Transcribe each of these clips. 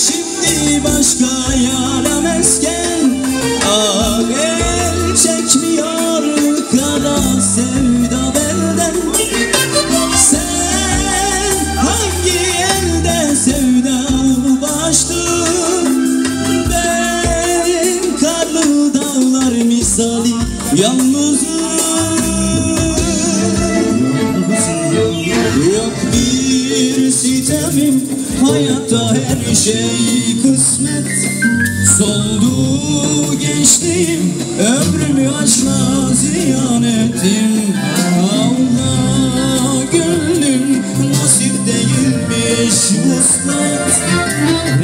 şimdi başka yara mesken. Ah el çekmiyor kara sevda belden. Sen hangi elde sevda baştın? Ben karlı dağlar misali yalnızım. Yok bir sitemim, hayatta her şey kısmet. Soldu gençliğim, ömrümü aşkla ziyan ettim. Allah gönlüm nasip değilmiş vuslat.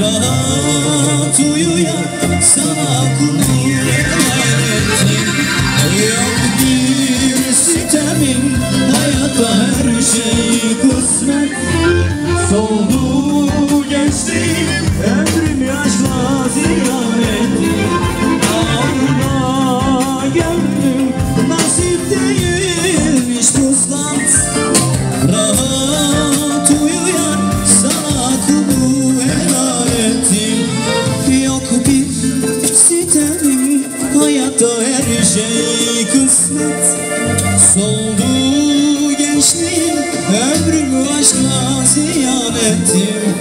Rahat uyuyan sana kulu ettim. Yok bir sitemim, hayatta her şey kısmet. Soldu gençliğim, ömrümü aşkla ziyan ettim. Allah gönlüm nasip değilmiş vuslat. Rahat uyuyan sana kulu helal ettim. Yok bir sitemim, hayatta her şey kısmet. Soldu gençliğim, ömrümü aşkla ziyan ettim.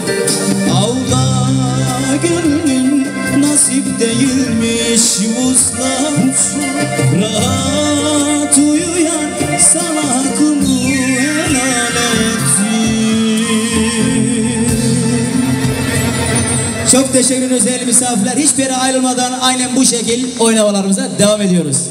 Allah gönlüm nasip değilmiş vuslat. Rahat uyuyan sana hakkımı helal ettim. Çok teşekkür ederiz değerli misafirler. Hiçbir yere ayrılmadan aynen bu şekil oynamalarımıza devam ediyoruz.